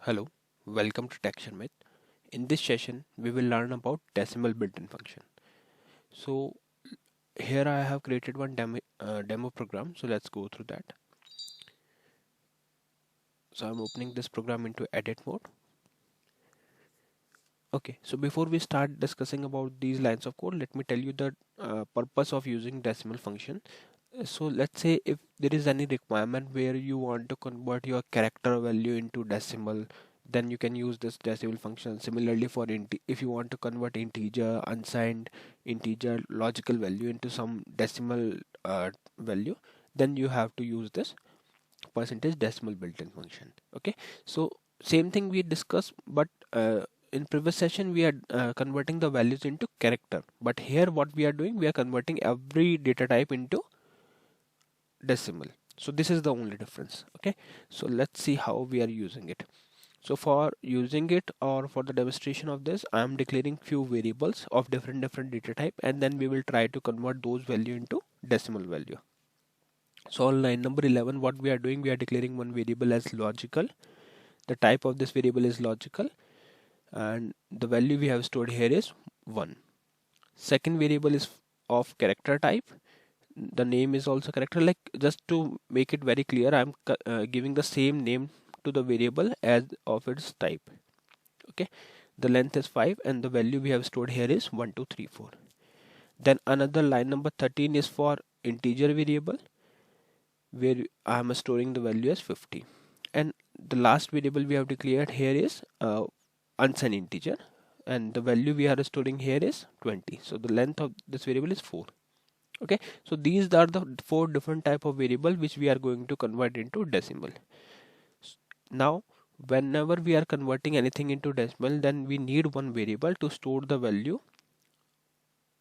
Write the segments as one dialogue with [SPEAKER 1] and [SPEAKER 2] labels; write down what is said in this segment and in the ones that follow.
[SPEAKER 1] Hello, welcome to TechSharmit. In this session, we will learn about decimal built-in function. So here I have created one demo program. So let's go through that. So I'm opening this program into edit mode. Okay, so before we start discussing about these lines of code, let me tell you the purpose of using decimal function. So let's say if there is any requirement where you want to convert your character value into decimal, then you can use this decimal function. Similarly for if you want to convert integer, unsigned integer, logical value into some decimal value, then you have to use this percentage decimal built-in function. Okay, so same thing we discussed, but in previous session we are converting the values into character, but here what we are doing, we are converting every data type into decimal. So this is the only difference. Okay, so let's see how we are using it. So for using it, or for the demonstration of this, I am declaring few variables of different data type, and then we will try to convert those value into decimal value. So on line number 11, what we are doing, we are declaring one variable as logical. The type of this variable is logical, and the value we have stored here is 1. Second variable is of character type. The name is also character. Like, just to make it very clear, I'm giving the same name to the variable as of its type. Okay, the length is 5 and the value we have stored here is 1 2 3 4. Then another line number 13 is for integer variable, where I am storing the value as 50. And the last variable we have declared here is unsigned integer, and the value we are storing here is 20. So the length of this variable is 4. Okay, so these are the 4 different type of variable which we are going to convert into decimal. Now whenever we are converting anything into decimal, then we need one variable to store the value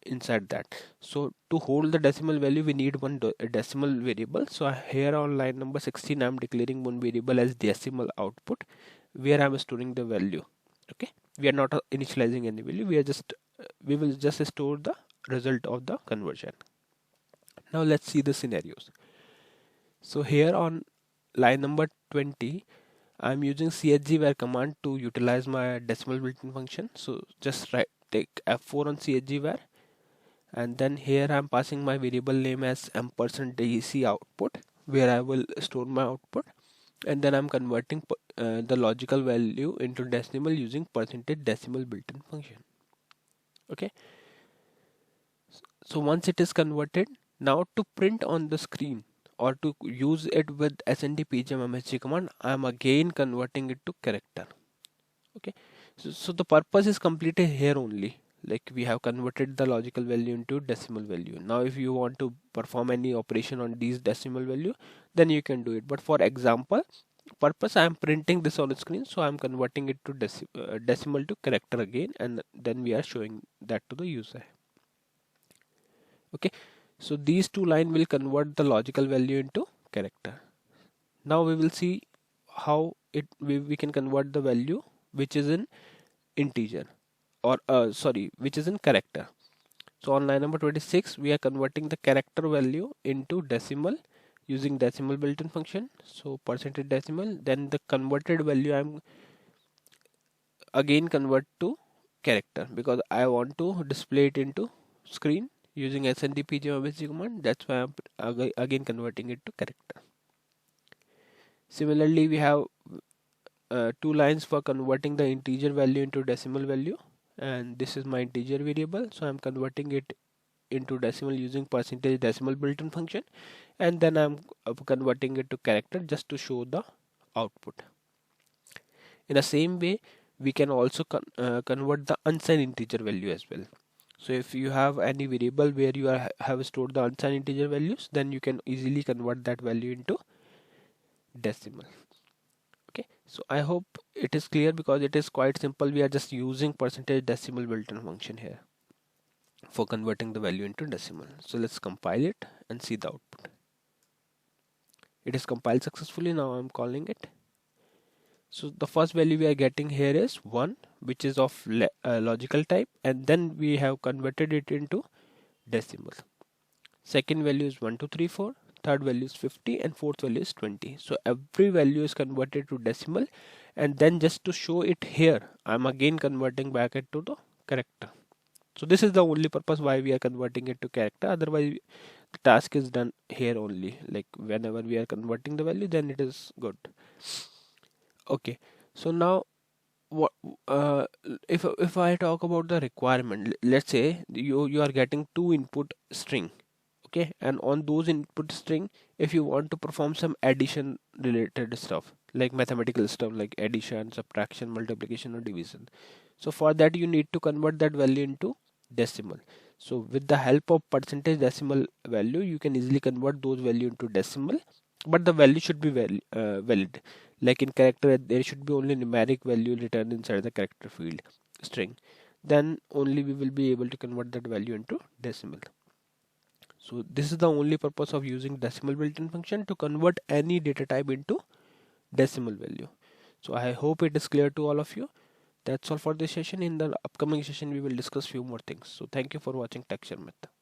[SPEAKER 1] inside that. So to hold the decimal value, we need one decimal variable. So here on line number 16, I'm declaring one variable as decimal output, where I'm storing the value. Okay, we are not initializing any value, we will just store the result of the conversion. Now let's see the scenarios. So here on line number 20, I'm using chgvar command to utilize my decimal built-in function. So just take F4 on chgvar, and then here I'm passing my variable name as %dec output, where I will store my output, and then I'm converting the logical value into decimal using percentage decimal built-in function. Okay, so once it is converted, now to print on the screen or to use it with sndpgm command, I am again converting it to character. Okay, so the purpose is completed here only. Like, we have converted the logical value into decimal value. Now if you want to perform any operation on these decimal value, then you can do it, but for example purpose, I am printing this on the screen, so I am converting it to decimal to character again, and then we are showing that to the user. Okay, so these two lines will convert the logical value into character. Now we will see how we can convert the value which is in integer, or which is in character. So on line number 26, we are converting the character value into decimal using decimal built-in function. So percentage decimal, then the converted value I'm again convert to character, because I want to display it into screen using sndpgm command. That's why I'm again converting it to character. Similarly, we have two lines for converting the integer value into decimal value, and this is my integer variable, so I'm converting it into decimal using percentage decimal built-in function, and then I'm converting it to character just to show the output. In the same way, we can also convert the unsigned integer value as well. So if you have any variable where you have stored the unsigned integer values, then you can easily convert that value into decimal. Okay, so I hope it is clear, because it is quite simple. We are just using percentage decimal built-in function here for converting the value into decimal. So let's compile it and see the output. It is compiled successfully. Now I'm calling it. So the first value we are getting here is 1, which is of logical type, and then we have converted it into decimal. Second value is 1 2 3 4. third value is 50, and fourth value is 20. So every value is converted to decimal, and then just to show it here, I'm again converting back it to the character. So this is the only purpose why we are converting it to character. Otherwise the task is done here only, like whenever we are converting the value, then it is good. Okay, so now what, uh, if I talk about the requirement, let's say you are getting two input string, okay, and on those input string, if you want to perform some addition related stuff like mathematical stuff like addition, subtraction, multiplication, or division, so for that you need to convert that value into decimal. So with the help of percentage decimal value, you can easily convert those value into decimal, but the value should be valid. Like in character, there should be only numeric value returned inside the character field string. Then only we will be able to convert that value into decimal. So this is the only purpose of using decimal built-in function, to convert any data type into decimal value. So I hope it is clear to all of you. That's all for this session. In the upcoming session, we will discuss few more things. So thank you for watching Texture Myth.